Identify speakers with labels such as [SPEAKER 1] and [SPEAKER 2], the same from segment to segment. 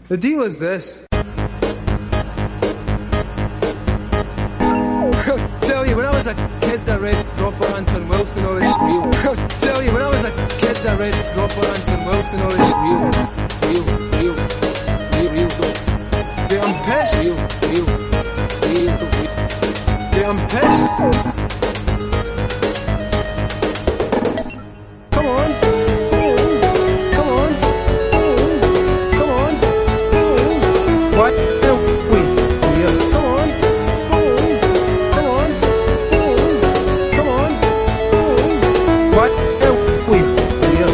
[SPEAKER 1] The deal is this. Tell you, when I was a kid, I read Dropper Anton Wilson, all this real. Tell you, when I was a kid, I read Dropper Anton Wilson, all this real. Yeah, I'm pissed. Yeah, I'm pissed. Come on. Why don't we? Yeah, come on. Why don't we? Yeah.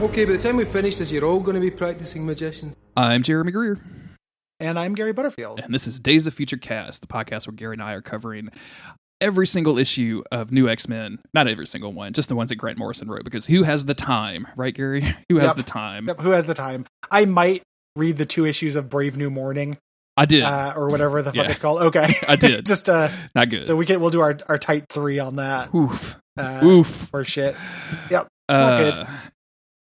[SPEAKER 1] Okay, by the time we finish this, you're all going to be practicing magicians.
[SPEAKER 2] I'm Jeremy Greer.
[SPEAKER 3] And I'm Gary Butterfield.
[SPEAKER 2] And this is Days of Future Cast, the podcast where Gary and I are covering every single issue of New X-Men. Not every single one, just the ones that Grant Morrison wrote, because who has the time, right, Gary? Who has the time?
[SPEAKER 3] Yep, who has the time? I might read the 2 issues of Brave New Morning.
[SPEAKER 2] I did.
[SPEAKER 3] Or whatever the fuck it's called. Okay.
[SPEAKER 2] I did.
[SPEAKER 3] Just
[SPEAKER 2] not good.
[SPEAKER 3] So we'll do our tight 3 on that.
[SPEAKER 2] Oof.
[SPEAKER 3] For shit. Yep. Not good.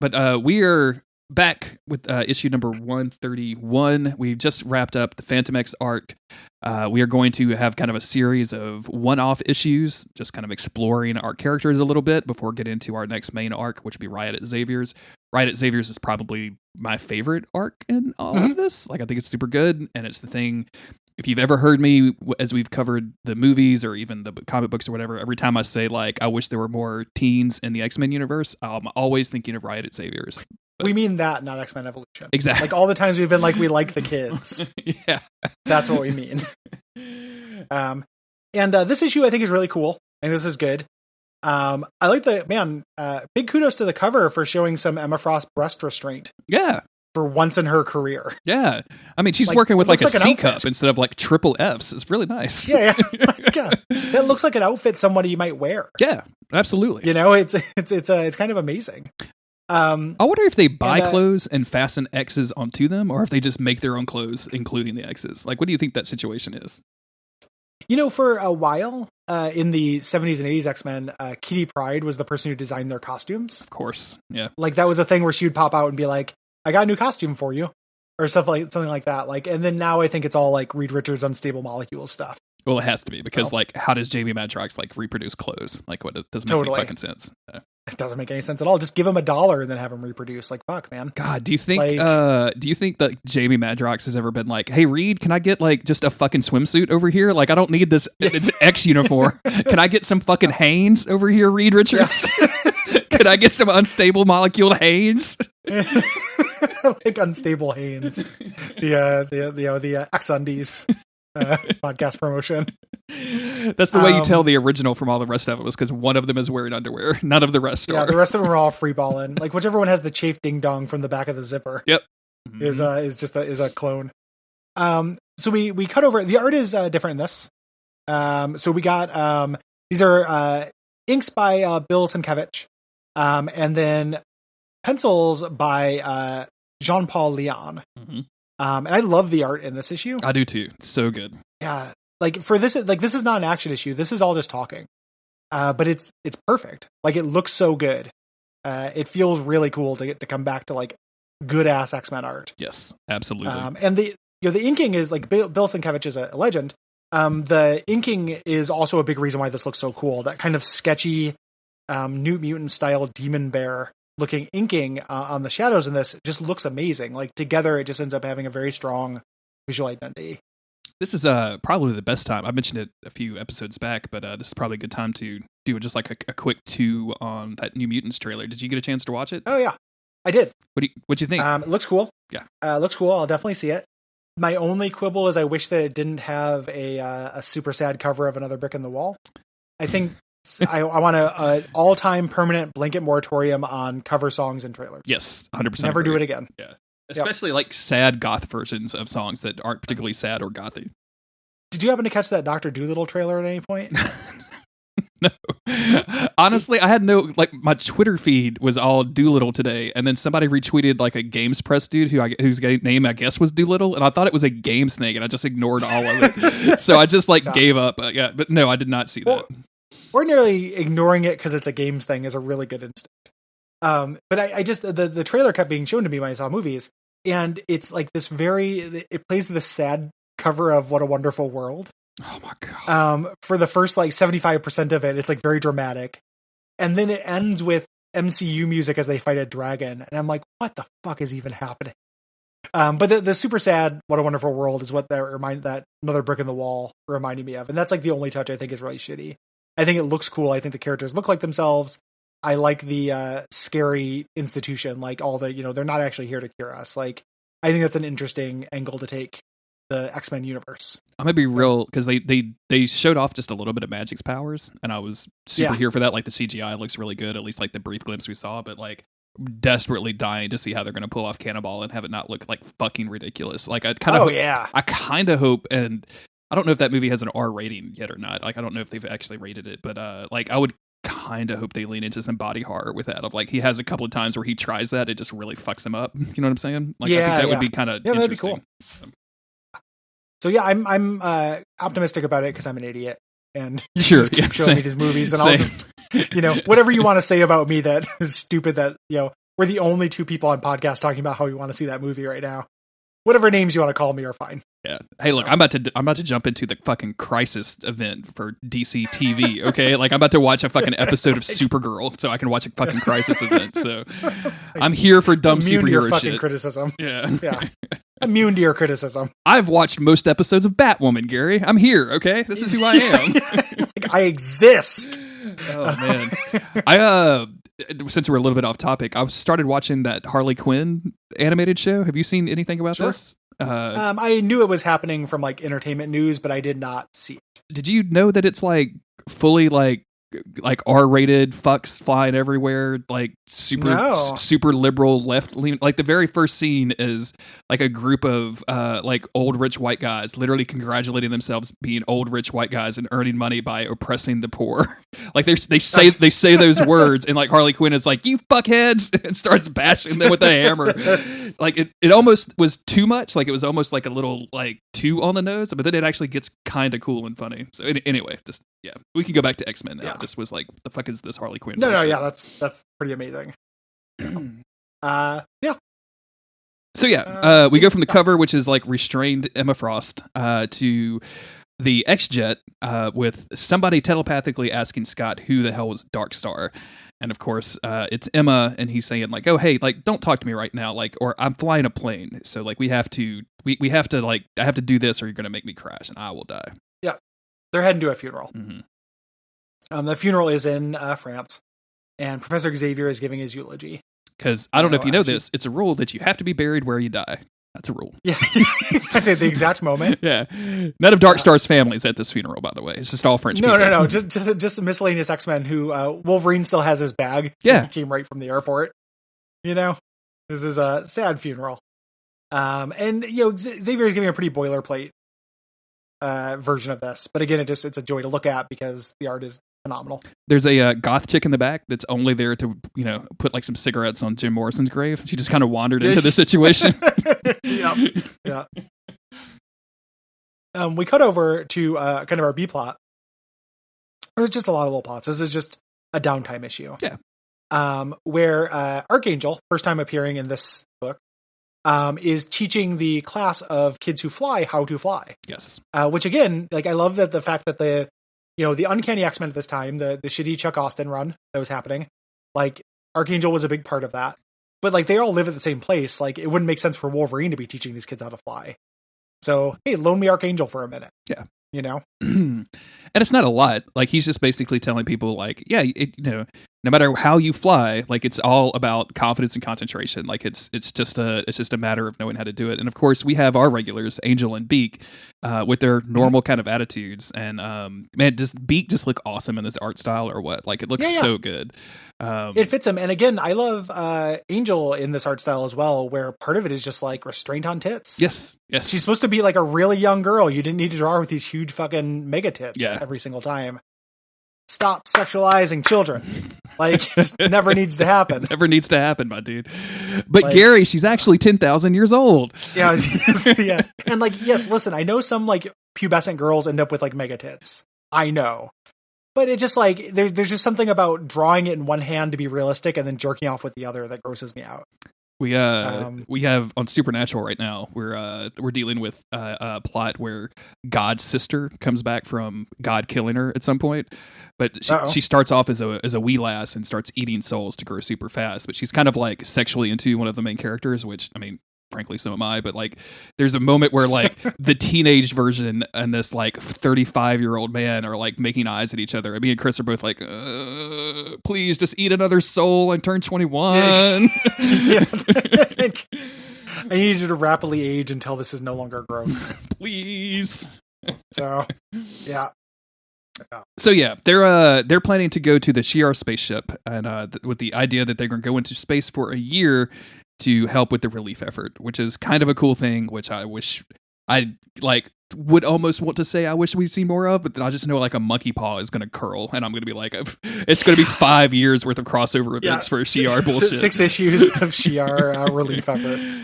[SPEAKER 2] But we are back with issue number 131. We just wrapped up the Phantom X arc. We are going to have kind of a series of one-off issues, just kind of exploring our characters a little bit before getting into our next main arc, which would be Riot at Xavier's. Riot at Xavier's is probably my favorite arc in all of this. Like, I think it's super good, and it's the thing. If you've ever heard me, as we've covered the movies or even the comic books or whatever, every time I say, like, I wish there were more teens in the X-Men universe, I'm always thinking of Riot at Xavier's.
[SPEAKER 3] We mean that, not X-Men Evolution.
[SPEAKER 2] Exactly.
[SPEAKER 3] Like, all the times we've been like, we like the kids.
[SPEAKER 2] Yeah.
[SPEAKER 3] That's what we mean. And this issue, I think, is really cool. I think this is good. I like big kudos to the cover for showing some Emma Frost breast restraint.
[SPEAKER 2] Yeah.
[SPEAKER 3] For once in her career.
[SPEAKER 2] Yeah. I mean, she's working with like a C cup instead of like triple Fs. It's really nice.
[SPEAKER 3] Yeah. That looks like an outfit somebody might wear.
[SPEAKER 2] Yeah, absolutely.
[SPEAKER 3] You know, it's kind of amazing.
[SPEAKER 2] I wonder if they buy clothes and fasten X's onto them, or if they just make their own clothes, including the X's. Like, what do you think that situation is?
[SPEAKER 3] You know, for a while, in the 70s and 80s X-Men, Kitty Pryde was the person who designed their costumes.
[SPEAKER 2] Of course, yeah.
[SPEAKER 3] Like, that was a thing where she would pop out and be like, I got a new costume for you, or something like that. Like, and then now I think it's all like Reed Richards' Unstable Molecules stuff.
[SPEAKER 2] Well, it has to be because like, how does Jamie Madrox like reproduce clothes? Like, what? It doesn't make any fucking sense. Yeah.
[SPEAKER 3] It doesn't make any sense at all. Just give him $1 and then have him reproduce. Like, fuck, man.
[SPEAKER 2] God, do you think that Jamie Madrox has ever been like, hey, Reed, can I get like just a fucking swimsuit over here? Like, I don't need this X uniform. Can I get some fucking Hanes over here, Reed Richards? Can I get some Unstable Molecule Hanes?
[SPEAKER 3] Like Unstable Hanes. The X-Undies podcast promotion.
[SPEAKER 2] That's the way you tell the original from all the rest of it, was because one of them is wearing underwear. None of the rest are.
[SPEAKER 3] Yeah, the rest of them are all freeballing. Like, whichever one has the chafe ding dong from the back of the zipper.
[SPEAKER 2] Yep.
[SPEAKER 3] Is a clone. So we cut over. The art is different in this. So we got these are inks by Bill Sienkiewicz, and then pencils by Jean-Paul Leon. And I love the art in this issue.
[SPEAKER 2] I do too. It's so good.
[SPEAKER 3] Yeah. Like, for this, like, this is not an action issue. This is all just talking. But it's perfect. Like, it looks so good. It feels really cool to come back to like good ass X-Men art.
[SPEAKER 2] Yes, absolutely.
[SPEAKER 3] And the inking is like Bill Sienkiewicz is a legend. The inking is also a big reason why this looks so cool. That kind of sketchy, New Mutant style Demon Bear looking inking on the shadows in this just looks amazing. Like, together, it just ends up having a very strong visual identity.
[SPEAKER 2] This is probably the best time. I mentioned it a few episodes back, but this is probably a good time to do just like a quick 2 on that New Mutants trailer. Did you get a chance to watch it?
[SPEAKER 3] Oh yeah, I did.
[SPEAKER 2] What do you think?
[SPEAKER 3] It looks cool.
[SPEAKER 2] Yeah,
[SPEAKER 3] looks cool. I'll definitely see it. My only quibble is I wish that it didn't have a super sad cover of Another Brick in the Wall. I think I want an all-time permanent blanket moratorium on cover songs and trailers.
[SPEAKER 2] Yes, 100%.
[SPEAKER 3] Never do it again.
[SPEAKER 2] Yeah. Especially like sad goth versions of songs that aren't particularly sad or gothy.
[SPEAKER 3] Did you happen to catch that Dr. Dolittle trailer at any point?
[SPEAKER 2] No. Honestly, I had no, like, my Twitter feed was all Doolittle today, and then somebody retweeted like a Games Press dude whose name I guess was Doolittle, and I thought it was a games thing, and I just ignored all of it. So I just like gave up. Yeah, but no, I did not see that.
[SPEAKER 3] Ordinarily ignoring it because it's a games thing is a really good instinct. But I just the trailer kept being shown to me when I saw movies, and it's like this it plays this sad cover of What a Wonderful World.
[SPEAKER 2] Oh my god.
[SPEAKER 3] For the first like 75% of it, it's like very dramatic. And then it ends with MCU music as they fight a dragon. And I'm like, what the fuck is even happening? But the super sad What a Wonderful World is what that another brick in the wall reminded me of. And that's like the only touch I think is really shitty. I think it looks cool. I think the characters look like themselves. I like the scary institution, like all the, they're not actually here to cure us. Like, I think that's an interesting angle to take the X-Men universe.
[SPEAKER 2] I'm gonna be real, because they showed off just a little bit of Magic's powers, and I was super here for that. Like, the CGI looks really good, at least like the brief glimpse we saw, but like desperately dying to see how they're gonna pull off Cannonball and have it not look like fucking ridiculous. Like, I kind of hope, and I don't know if that movie has an R rating yet or not. Like, I don't know if they've actually rated it, but like, I would kind of hope they lean into some body horror with that. Of like, he has a couple of times where he tries that, it just really fucks him up. You know what I'm saying? Like, I think that would be kind of interesting.
[SPEAKER 3] That'd be cool. So yeah, I'm optimistic about it because I'm an idiot, and you just keep showing me these movies, and I'll just, whatever you want to say about me that is stupid. That we're the only two people on podcast talking about how we want to see that movie right now. Whatever names you want to call me are fine.
[SPEAKER 2] Yeah. Hey, look, I'm about to jump into the fucking Crisis event for DC TV. Okay, like I'm about to watch a fucking episode of Supergirl, so I can watch a fucking Crisis event. So I'm here for dumb superhero
[SPEAKER 3] to your fucking
[SPEAKER 2] shit.
[SPEAKER 3] Criticism.
[SPEAKER 2] Yeah.
[SPEAKER 3] Immune to your criticism.
[SPEAKER 2] I've watched most episodes of Batwoman, Gary. I'm here. Okay, this is who I am.
[SPEAKER 3] Like, I exist.
[SPEAKER 2] Oh man. Since we're a little bit off topic, I started watching that Harley Quinn animated show. Have you seen anything about this?
[SPEAKER 3] I knew it was happening from like entertainment news, but I did not see it.
[SPEAKER 2] Did you know that it's like fully like R-rated, fucks flying everywhere, like super liberal left leaning? Like the very first scene is like a group of like old rich white guys literally congratulating themselves being old rich white guys and earning money by oppressing the poor. Like they say those words, and like Harley Quinn is like, "You fuckheads," and starts bashing them with a hammer. Like it almost was too much. Like it was almost like a little like too on the nose, but then it actually gets kind of cool and funny. So anyway, just we can go back to X-Men now. Yeah. Just was like, the fuck is this Harley Quinn?
[SPEAKER 3] No, that's pretty amazing. Yeah.
[SPEAKER 2] So we go from the cover, which is like restrained Emma Frost, to the X-Jet with somebody telepathically asking Scott who the hell was Darkstar. And of course, it's Emma, and he's saying like, "Oh, hey, like, don't talk to me right now, like, or I'm flying a plane, so like, we have to like, I have to do this, or you're gonna make me crash, and I will die."
[SPEAKER 3] Yeah, they're heading to a funeral.
[SPEAKER 2] Mm-hmm.
[SPEAKER 3] The funeral is in France, and Professor Xavier is giving his eulogy.
[SPEAKER 2] Because I don't know if you know this, it's a rule that you have to be buried where you die. That's a rule.
[SPEAKER 3] Yeah, that's at the exact moment.
[SPEAKER 2] Yeah, none of Darkstar's family's at this funeral, by the way. It's just all French people.
[SPEAKER 3] No. Just miscellaneous X-Men who Wolverine still has his bag.
[SPEAKER 2] Yeah,
[SPEAKER 3] he came right from the airport. This is a sad funeral. And Xavier is giving a pretty boilerplate version of this, but again, it's a joy to look at because the art is phenomenal.
[SPEAKER 2] There's a goth chick in the back that's only there to put like some cigarettes on Jim Morrison's grave. She just kind of wandered into the situation.
[SPEAKER 3] Yeah. We cut over to kind of our B plot. There's just a lot of little plots. This is just a downtime issue.
[SPEAKER 2] Yeah.
[SPEAKER 3] Where Archangel, first time appearing in this book, is teaching the class of kids who fly how to fly.
[SPEAKER 2] Yes.
[SPEAKER 3] Which again, like I love that the fact that the Uncanny X-Men at this time, the shitty Chuck Austin run that was happening, like Archangel was a big part of that. But like they all live at the same place. Like it wouldn't make sense for Wolverine to be teaching these kids how to fly. So hey, loan me Archangel for a minute.
[SPEAKER 2] Yeah.
[SPEAKER 3] And
[SPEAKER 2] it's not a lot. Like he's just basically telling people like, yeah, no matter how you fly, like it's all about confidence and concentration. Like it's just a matter of knowing how to do it. And of course, we have our regulars, Angel and Beak, with their normal kind of attitudes. And man, does Beak just look awesome in this art style or what? Like it looks so good.
[SPEAKER 3] It fits him. And again, I love Angel in this art style as well, where part of it is just like restraint on tits.
[SPEAKER 2] Yes.
[SPEAKER 3] She's supposed to be like a really young girl. You didn't need to draw her with these huge fucking mega tits every single time. stop sexualizing children. Like, it just never needs to happen.
[SPEAKER 2] Never needs to happen, my dude. But like, Gary, she's actually 10,000 years old.
[SPEAKER 3] Yeah, yeah. And like, yes, listen, I know some like pubescent girls end up with like mega tits. I know. But it just like, there's just something about drawing it in one hand to be realistic and then jerking off with the other that grosses me out.
[SPEAKER 2] We have on Supernatural right now. We're dealing with a plot where God's sister comes back from God killing her at some point, but she starts off as a wee lass and starts eating souls to grow super fast. But she's kind of like sexually into one of the main characters, which I mean, frankly, so am I. But like, there's a moment where like the teenage version and this like 35-year-old man are like making eyes at each other. Me and Chris are both like, please just eat another soul and turn 21.
[SPEAKER 3] Yeah. I need you to rapidly age until this is no longer gross.
[SPEAKER 2] Please.
[SPEAKER 3] So, yeah.
[SPEAKER 2] So yeah, they're planning to go to the Shi'ar spaceship, and with the idea that they're going to go into space for a year to help with the relief effort, which is kind of a cool thing, which I wish I like would almost want to say I wish we'd see more of, but then I just know like a monkey paw is going to curl and I'm going to be like, it's going to be 5 years worth of crossover events for Shi'ar bullshit.
[SPEAKER 3] 6 issues of Shi'ar relief efforts.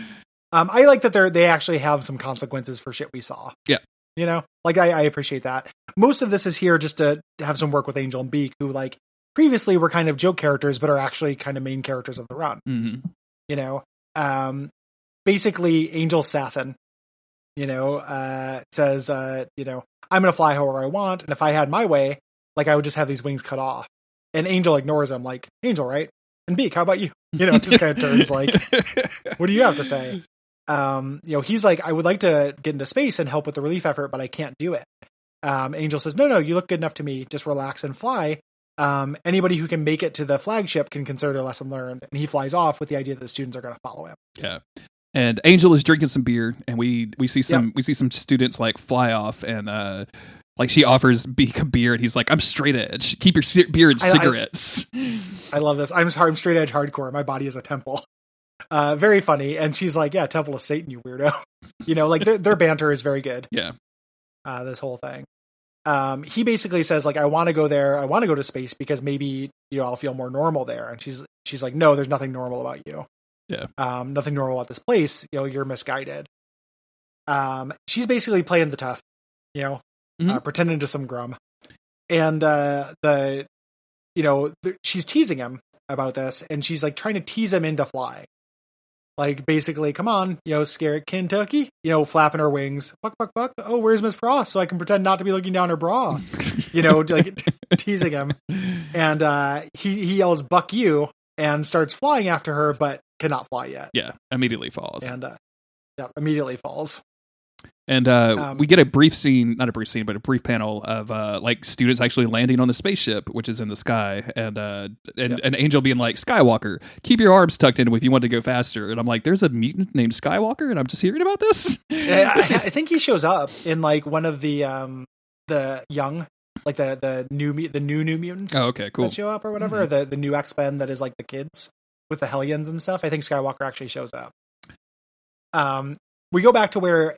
[SPEAKER 3] I like that they actually have some consequences for shit we saw.
[SPEAKER 2] Yeah.
[SPEAKER 3] You know, like I appreciate that. Most of this is here just to have some work with Angel and Beak, who like previously were kind of joke characters, but are actually kind of main characters of the run.
[SPEAKER 2] Mm-hmm.
[SPEAKER 3] You know, basically Angel's Sassin, you know, says, you know, I'm going to fly however I want. And if I had my way, like I would just have these wings cut off. And Angel ignores him like, Angel, right? And Beak, how about you? You know, just kind of turns like, what do you have to say? You know, he's like, I would like to get into space and help with the relief effort, but I can't do it. Angel says, no, you look good enough to me. Just relax and fly. Anybody who can make it to the flagship can consider their lesson learned. And he flies off with the idea that the students are going to follow him.
[SPEAKER 2] Yeah. And Angel is drinking some beer, and we see some students like fly off, and like she offers Beak a beer, and he's like, I'm straight edge. Keep your beer and cigarettes.
[SPEAKER 3] I love this. I'm straight edge hardcore. My body is a temple. Very funny. And she's like, yeah, Temple of Satan, you weirdo. You know, like their banter is very good.
[SPEAKER 2] Yeah.
[SPEAKER 3] This whole thing. He basically says like, I want to go there. I want to go to space because maybe, you know, I'll feel more normal there. And she's like, no, there's nothing normal about you.
[SPEAKER 2] Yeah.
[SPEAKER 3] Nothing normal about this place. You know, you're misguided. She's basically playing the tough, you know, pretending to some grum. And, she's teasing him about this, and she's like trying to tease him into flying. Like basically, come on, you know, scare Kentucky, you know, flapping her wings. Buck. Oh, where's Miss Frost? So I can pretend not to be looking down her bra, you know, like teasing him. And he yells, "Buck you," and starts flying after her, but cannot fly yet.
[SPEAKER 2] Yeah, immediately falls.
[SPEAKER 3] And immediately falls.
[SPEAKER 2] And we get a brief scene, not a brief scene, but a brief panel of like students actually landing on the spaceship, which is in the sky, and an Angel being like, Skywalker, keep your arms tucked in if you want to go faster. And I'm like, there's a mutant named Skywalker, and I'm just hearing about this.
[SPEAKER 3] I think he shows up in like one of the young, like the new mutants.
[SPEAKER 2] Oh, okay, cool.
[SPEAKER 3] That show up or whatever. Mm-hmm. The new X-Men that is like the kids with the Hellions and stuff. I think Skywalker actually shows up. We go back to where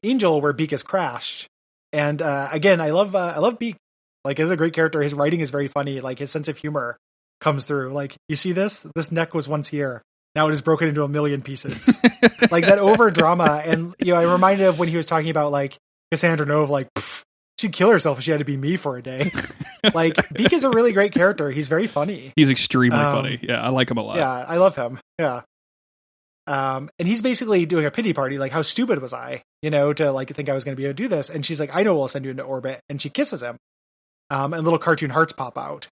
[SPEAKER 3] Beak has crashed. And again, I love Beak. Like, he's a great character. His writing is very funny. Like, his sense of humor comes through. Like, you see this? This neck was once here. Now it is broken into a million pieces. Like, that over drama. And, you know, I reminded of when he was talking about, like, Cassandra Nova, like, she'd kill herself if she had to be me for a day. Like, Beak is a really great character. He's very funny.
[SPEAKER 2] He's extremely funny. Yeah, I like him a lot.
[SPEAKER 3] Yeah, I love him. Yeah. And he's basically doing a pity party, like, how stupid was I, you know, to like think I was going to be able to do this. And she's like, I know we'll send you into orbit. And she kisses him. And little cartoon hearts pop out.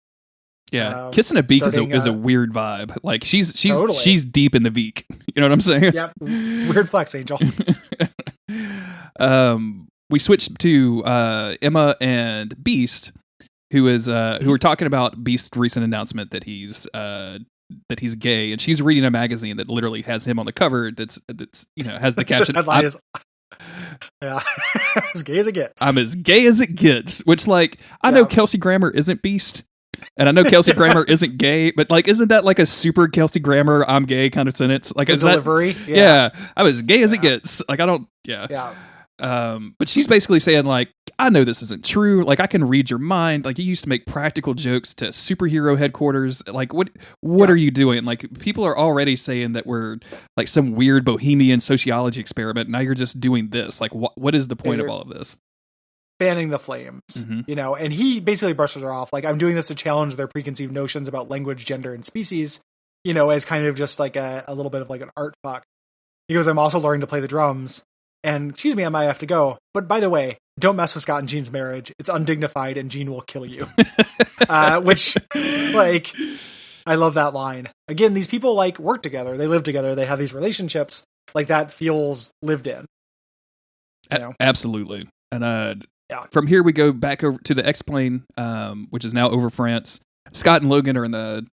[SPEAKER 2] Yeah, kissing a Beak is a weird vibe. Like she's deep in the Beak. You know what I'm saying?
[SPEAKER 3] Yep. Weird flex, Angel.
[SPEAKER 2] We switched to Emma and Beast, who are talking about Beast's recent announcement that he's gay, and she's reading a magazine that literally has him on the cover. That's you know, has the caption.
[SPEAKER 3] Yeah, as gay as it gets.
[SPEAKER 2] I'm as gay as it gets. Which, like, I know Kelsey Grammer isn't Beast, and I know Kelsey Grammer isn't gay, but like, isn't that like a super Kelsey Grammer "I'm gay" kind of sentence? Like,
[SPEAKER 3] the delivery.
[SPEAKER 2] Yeah, I'm as gay as it gets. Like, I don't. Yeah. But she's basically saying like, I know this isn't true. Like I can read your mind. Like you used to make practical jokes to superhero headquarters. Like what are you doing? Like people are already saying that we're like some weird bohemian sociology experiment. Now you're just doing this. Like what is the point of all of this?
[SPEAKER 3] Fanning the flames, and he basically brushes her off. Like, I'm doing this to challenge their preconceived notions about language, gender, and species, as kind of just like a little bit of like an art fuck. He goes, I'm also learning to play the drums. And excuse me, I might have to go. But by the way, don't mess with Scott and Jean's marriage. It's undignified and Jean will kill you. Which, like, I love that line. Again, these people like work together. They live together. They have these relationships. Like that feels lived in.
[SPEAKER 2] Absolutely. And from here we go back over to the X-Plane, which is now over France. Scott and Logan are in the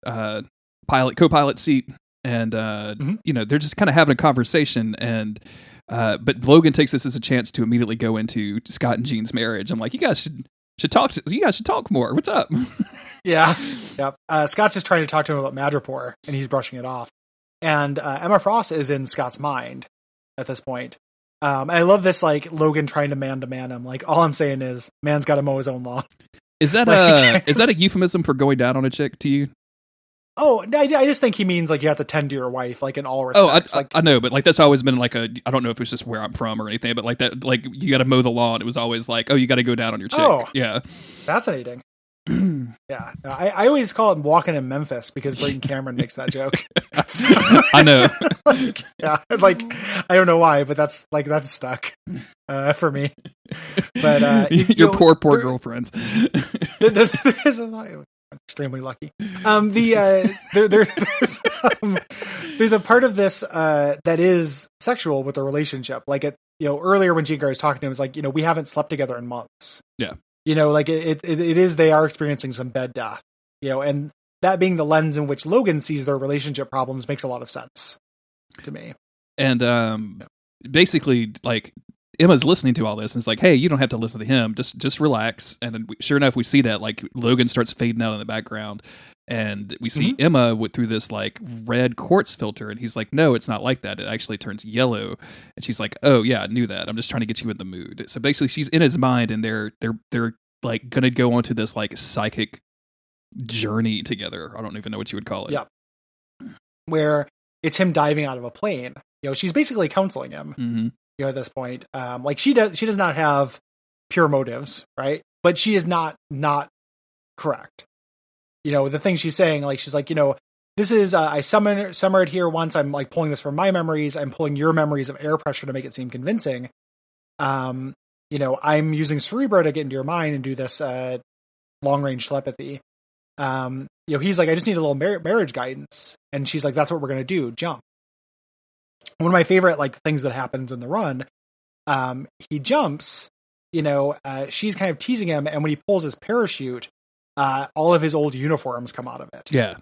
[SPEAKER 2] co-pilot seat. And, they're just kind of having a conversation. And but Logan takes this as a chance to immediately go into Scott and Jean's marriage. I'm like, you guys should talk more. What's up?
[SPEAKER 3] Yeah. Scott's just trying to talk to him about Madripoor, and he's brushing it off. And Emma Frost is in Scott's mind at this point. I love this, like, Logan trying to man him. Like, all I'm saying is, man's got to mow his own lawn.
[SPEAKER 2] Is that a euphemism for going down on a chick to you?
[SPEAKER 3] Oh, I just think he means like you have to tend to your wife, like in all respects.
[SPEAKER 2] Oh, I know, but like that's always been like I don't know if it's just where I'm from or anything, but like that, like you got to mow the lawn. It was always like, oh, you got to go down on your chick.
[SPEAKER 3] Oh,
[SPEAKER 2] yeah,
[SPEAKER 3] fascinating. Yeah, I always call it walking in Memphis because Braden Cameron makes that joke. So,
[SPEAKER 2] I know.
[SPEAKER 3] I don't know why, but that's stuck for me. But
[SPEAKER 2] your poor girlfriends.
[SPEAKER 3] There's extremely lucky. There's a part of this that is sexual with the relationship. Like earlier when Jean Grey was talking to him, it was like, we haven't slept together in months.
[SPEAKER 2] Yeah.
[SPEAKER 3] Like it is, they are experiencing some bed death, and that being the lens in which Logan sees their relationship problems makes a lot of sense to me.
[SPEAKER 2] And basically, like, Emma's listening to all this and it's like, hey, you don't have to listen to him. Just relax. And then sure enough, we see that like Logan starts fading out in the background, and we see Emma through this like red quartz filter, and he's like, no, it's not like that. It actually turns yellow. And she's like, oh yeah, I knew that. I'm just trying to get you in the mood. So basically, she's in his mind, and they're like gonna go onto this like psychic journey together. I don't even know what you would call it.
[SPEAKER 3] Yeah, where it's him diving out of a plane. She's basically counseling him.
[SPEAKER 2] Mm-hmm.
[SPEAKER 3] At this point, like she does not have pure motives, right? But she is not correct. The thing she's saying, like, she's like, this is, I summered here once. I'm like pulling this from my memories. I'm pulling your memories of air pressure to make it seem convincing. I'm using Cerebro to get into your mind and do this, long range telepathy. He's like, I just need a little marriage guidance. And she's like, that's what we're going to do. Jump. One of my favorite like things that happens in the run, he jumps, she's kind of teasing him, and when he pulls his parachute, all of his old uniforms come out of it.
[SPEAKER 2] Yeah.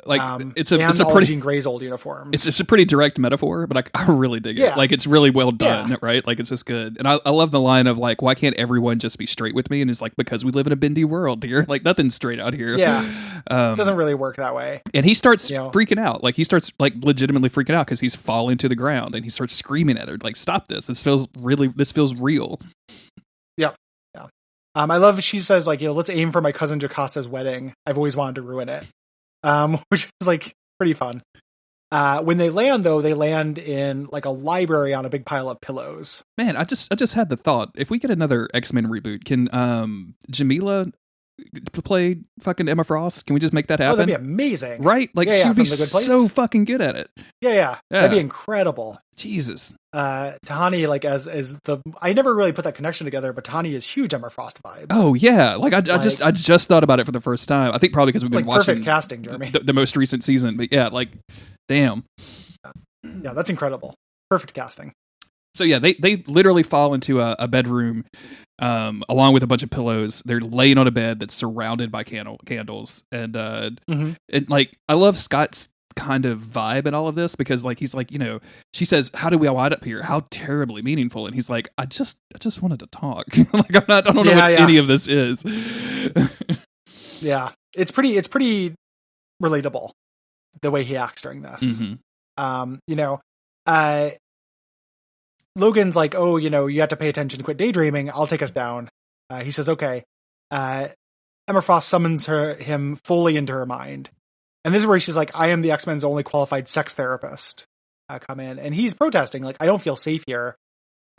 [SPEAKER 2] Like it's a
[SPEAKER 3] all
[SPEAKER 2] pretty
[SPEAKER 3] Jean Grey's old uniforms.
[SPEAKER 2] It's a pretty direct metaphor, but I really dig it. Like it's really well done, right? Like it's just good. And I love the line of like, why can't everyone just be straight with me? And it's like, because we live in a bendy world, dear. Like nothing's straight out here.
[SPEAKER 3] Yeah. It doesn't really work that way.
[SPEAKER 2] And he starts freaking out. Like he starts like legitimately freaking out because he's falling to the ground, and he starts screaming at her like, stop this. This feels real.
[SPEAKER 3] Yep. Yeah. I love, she says like, let's aim for my cousin Jocasta's wedding. I've always wanted to ruin it. Which is like pretty fun. When they land, though, they land in like a library on a big pile of pillows.
[SPEAKER 2] Man, I just had the thought: if we get another X-Men reboot, can Jamila play fucking Emma Frost? Can we just make that happen?
[SPEAKER 3] Oh, that'd be amazing,
[SPEAKER 2] right? Like she'd be so fucking good at it.
[SPEAKER 3] Yeah, that'd be incredible.
[SPEAKER 2] Jesus.
[SPEAKER 3] Tahani, like as the, I never really put that connection together, but Tahani is huge Emma Frost vibes.
[SPEAKER 2] Oh yeah, like I just thought about it for the first time. I think probably because we've been watching
[SPEAKER 3] perfect casting, Jeremy.
[SPEAKER 2] The most recent season, but yeah, like damn.
[SPEAKER 3] Yeah, that's incredible. Perfect casting.
[SPEAKER 2] So yeah, they literally fall into a bedroom, along with a bunch of pillows. They're laying on a bed that's surrounded by candles, and and like I love Scott's kind of vibe in all of this, because like he's like, she says, how do we all wind up here? How terribly meaningful. And he's like, I just wanted to talk. Like I don't know what any of this is.
[SPEAKER 3] Yeah, it's pretty relatable the way he acts during this. Logan's like, oh, you have to pay attention, quit daydreaming. I'll take us down. He says, okay. Emma Frost summons him fully into her mind. And this is where she's like, I am the X-Men's only qualified sex therapist. Come in. And he's protesting, like, I don't feel safe here.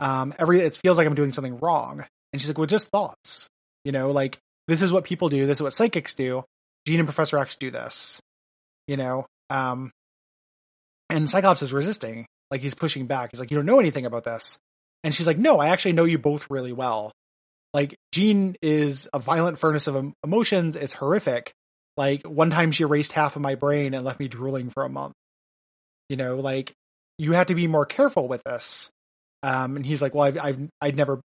[SPEAKER 3] It feels like I'm doing something wrong. And she's like, well, just thoughts. Like, this is what people do. This is what psychics do. Jean and Professor X do this. And Cyclops is resisting. Like, he's pushing back. He's like, you don't know anything about this. And she's like, no, I actually know you both really well. Like, Jean is a violent furnace of emotions. It's horrific. Like, one time she erased half of my brain and left me drooling for a month. Like, you have to be more careful with this. And he's like, well,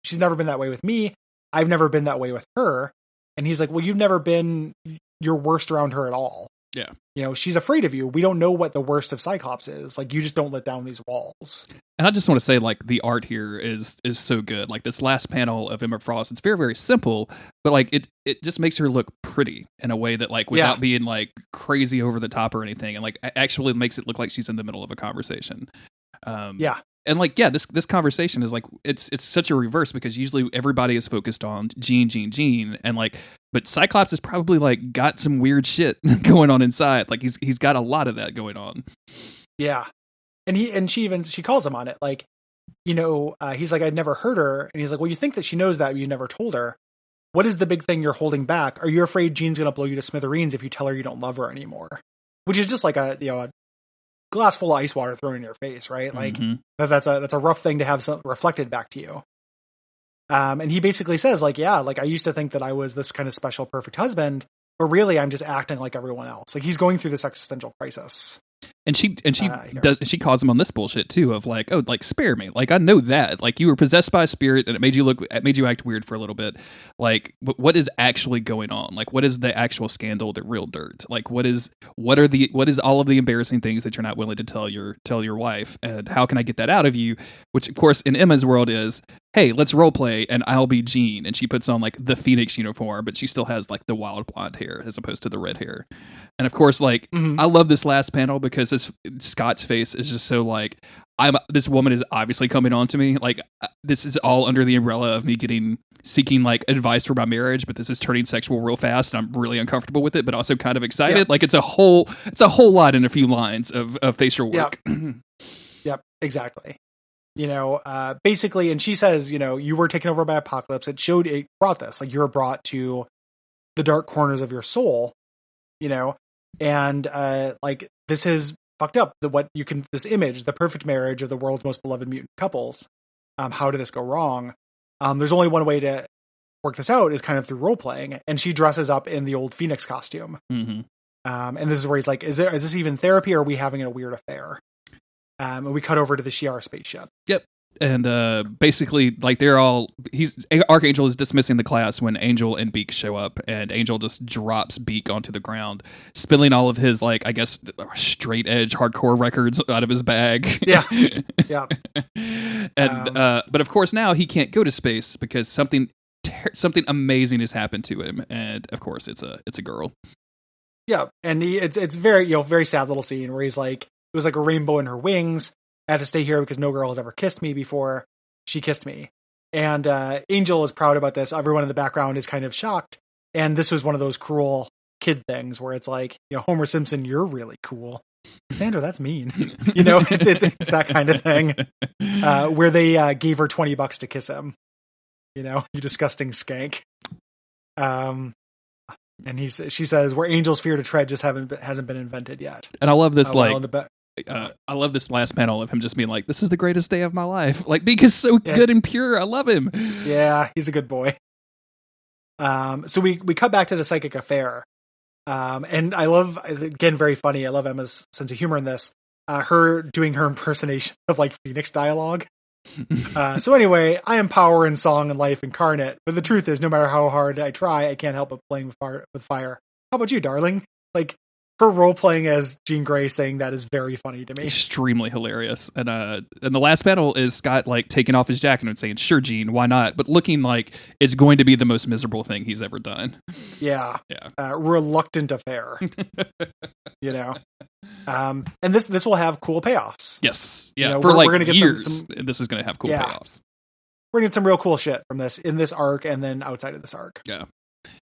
[SPEAKER 3] she's never been that way with me. I've never been that way with her. And he's like, well, you've never been your worst around her at all.
[SPEAKER 2] Yeah.
[SPEAKER 3] She's afraid of you. We don't know what the worst of Cyclops is. Like, you just don't let down these walls.
[SPEAKER 2] And I just want to say, like, the art here is so good. Like, this last panel of Emma Frost, it's very, very simple, but like it just makes her look pretty in a way that, like, without being like crazy over the top or anything, and like actually makes it look like she's in the middle of a conversation. And like, this conversation is like, it's such a reverse, because usually everybody is focused on Jean, and like, but Cyclops has probably like got some weird shit going on inside. Like, he's got a lot of that going on.
[SPEAKER 3] Yeah. And she calls him on it. Like, he's like, I'd never heard her. And he's like, well, you think that she knows that, but you never told her. What is the big thing you're holding back? Are you afraid Jean's going to blow you to smithereens if you tell her you don't love her anymore? Which is just like a glass full of ice water thrown in your face, right? Like, that's a rough thing to have reflected back to you. And he basically says, like, yeah, like, I used to think that I was this kind of special, perfect husband, but really I'm just acting like everyone else. Like, he's going through this existential crisis. And she calls him on this bullshit too, of like, oh, like, spare me. Like, I know that, like, you were possessed by a spirit and it made you act weird for a little bit. Like, what is actually going on? Like, what is the actual scandal, the real dirt? Like, what is all of the embarrassing things that you're not willing to tell your wife? And how can I get that out of you? Which, of course, in Emma's world is, hey, let's role play and I'll be Jean. And she puts on like the Phoenix uniform, but she still has like the wild blonde hair as opposed to the red hair. And of course, like, I love this last panel because Scott's face is just so like, this woman is obviously coming on to me. Like, this is all under the umbrella of me seeking like advice for my marriage, but this is turning sexual real fast and I'm really uncomfortable with it, but also kind of excited. Yep. Like, it's a whole lot in a few lines of facial work. Yep, exactly. Basically, and she says, you were taken over by Apocalypse. It brought this, like, you were brought to the dark corners of your soul, and like, this is fucked up. This image, the perfect marriage of the world's most beloved mutant couples. How did this go wrong? There's only one way to work this out, is kind of through role playing. And she dresses up in the old Phoenix costume. And this is where he's like, is this even therapy, or are we having a weird affair? And we cut over to the Shi'ar spaceship. Yep.
[SPEAKER 2] And basically, like, Archangel is dismissing the class when Angel and Beak show up, and Angel just drops Beak onto the ground, spilling all of his, like, I guess, straight edge hardcore records out of his bag.
[SPEAKER 3] Yeah. Yeah.
[SPEAKER 2] And but of course now he can't go to space because something amazing has happened to him, and of course it's a girl.
[SPEAKER 3] Yeah, and it's very very sad little scene where he's like, it was like a rainbow in her wings. I had to stay here because no girl has ever kissed me before. She kissed me. And Angel is proud about this. Everyone in the background is kind of shocked. And this was one of those cruel kid things where it's like, Homer Simpson, you're really cool. Sandra, that's mean. It's that kind of thing. Where they gave her $20 to kiss him. You disgusting skank. And she says, where angels fear to tread just hasn't been invented yet.
[SPEAKER 2] And I love this, I love this last panel of him just being like, this is the greatest day of my life. Like, Beak is so good and pure. I love him.
[SPEAKER 3] Yeah, he's a good boy. So we cut back to the psychic affair. And I love, again, very funny. I love Emma's sense of humor in this. Her doing her impersonation of like Phoenix dialogue. So anyway, I am power in song and life incarnate. But the truth is, no matter how hard I try, I can't help but playing with fire. How about you, darling? Like, her role playing as Jean Grey saying that is very funny to me.
[SPEAKER 2] Extremely hilarious. And the last panel is Scott like taking off his jacket and saying, "Sure, Jean, why not?" But looking like it's going to be the most miserable thing he's ever done.
[SPEAKER 3] Yeah. Reluctant affair. And this will have cool payoffs.
[SPEAKER 2] Yes. Yeah.
[SPEAKER 3] You know,
[SPEAKER 2] for
[SPEAKER 3] we're gonna get
[SPEAKER 2] years,
[SPEAKER 3] some
[SPEAKER 2] this is going to have cool payoffs.
[SPEAKER 3] We're gonna get some real cool shit from this in this arc and then outside of this arc.
[SPEAKER 2] Yeah.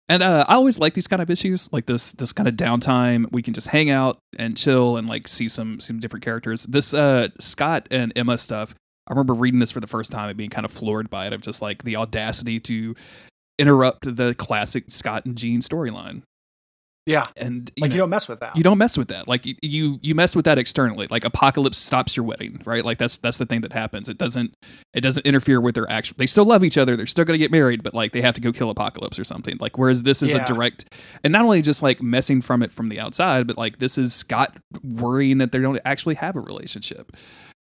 [SPEAKER 2] And I always like these kind of issues, like this kind of downtime. We can just hang out and chill and like see some different characters. This Scott and Emma stuff, I remember reading this for the first time and being kind of floored by it, of just like the audacity to interrupt the classic Scott and Jean storyline.
[SPEAKER 3] Yeah.
[SPEAKER 2] And
[SPEAKER 3] you don't mess with that.
[SPEAKER 2] You don't mess with that. Like you mess with that externally. Like Apocalypse stops your wedding, right? Like that's the thing that happens. It doesn't interfere with their action. They still love each other. They're still going to get married, but like they have to go kill Apocalypse or something. Like whereas this is a direct, and not only just like messing from the outside, but like this is Scott worrying that they don't actually have a relationship.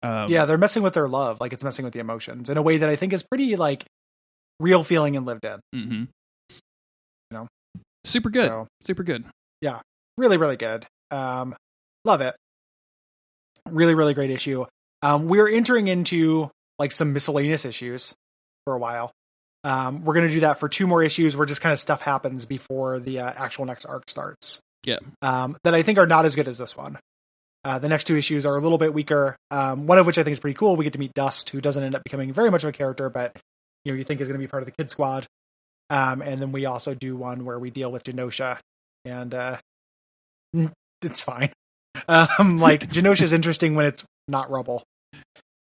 [SPEAKER 3] They're messing with their love. Like it's messing with the emotions in a way that I think is pretty like real feeling and lived in.
[SPEAKER 2] Mm-hmm.
[SPEAKER 3] You know?
[SPEAKER 2] Super good. Super good.
[SPEAKER 3] Yeah. Really, really good. Love it. Really, really great issue. We're entering into like some miscellaneous issues for a while. We're going to do that for 2 more issues where just kind of stuff happens before the actual next arc starts.
[SPEAKER 2] Yeah.
[SPEAKER 3] That I think are not as good as this one. The next 2 issues are a little bit weaker. One of which I think is pretty cool. We get to meet Dust, who doesn't end up becoming very much of a character, but you think is going to be part of the Kid Squad. And then we also do one where we deal with Genosha, and it's fine. Like Genosha is interesting when it's not rubble.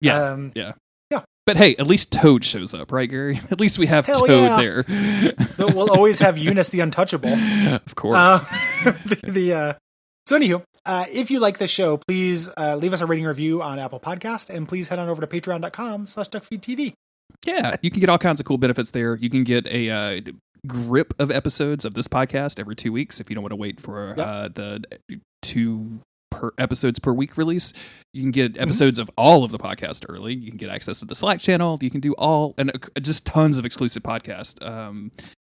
[SPEAKER 2] Yeah, yeah. But hey, at least Toad shows up, right, Gary? At least we have Toad there.
[SPEAKER 3] We'll always have Eunice the Untouchable,
[SPEAKER 2] of course.
[SPEAKER 3] So anywho, if you like this show, please leave us a rating review on Apple Podcast, and please head on over to patreon.com/Duckfeed.tv.
[SPEAKER 2] Yeah, you can get all kinds of cool benefits there. You can get a grip of episodes of this podcast every 2 weeks if you don't want to wait for the 2 episodes per week release. You can get episodes of all of the podcast early. You can get access to the Slack channel. You can do all, and just tons of exclusive podcasts.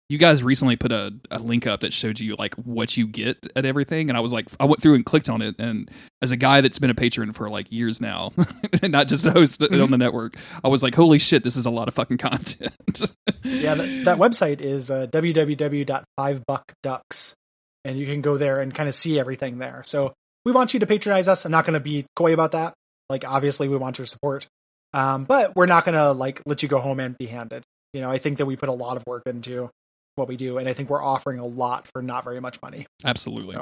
[SPEAKER 2] You guys recently put a link up that showed you like what you get at everything, and I was like, I went through and clicked on it, and as a guy that's been a patron for like years now, and not just a host on the network, I was like, holy shit, this is a lot of fucking content.
[SPEAKER 3] Yeah, that website is www.5buckducks, and you can go there and kind of see everything there. So we want you to patronize us. I'm not going to be coy about that. Like, obviously, we want your support, but we're not going to like let you go home empty-handed. You know, I think that we put a lot of work into what we do, and I think we're offering a lot for not very much money.
[SPEAKER 2] Absolutely.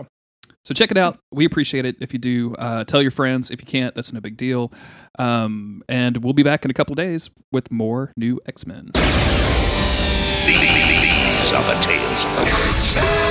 [SPEAKER 2] So check it out. We appreciate it if you do. Tell your friends. If you can't, that's no big deal. And we'll be back in a couple of days with more new X-Men.
[SPEAKER 4] These are the tales of the X-Men.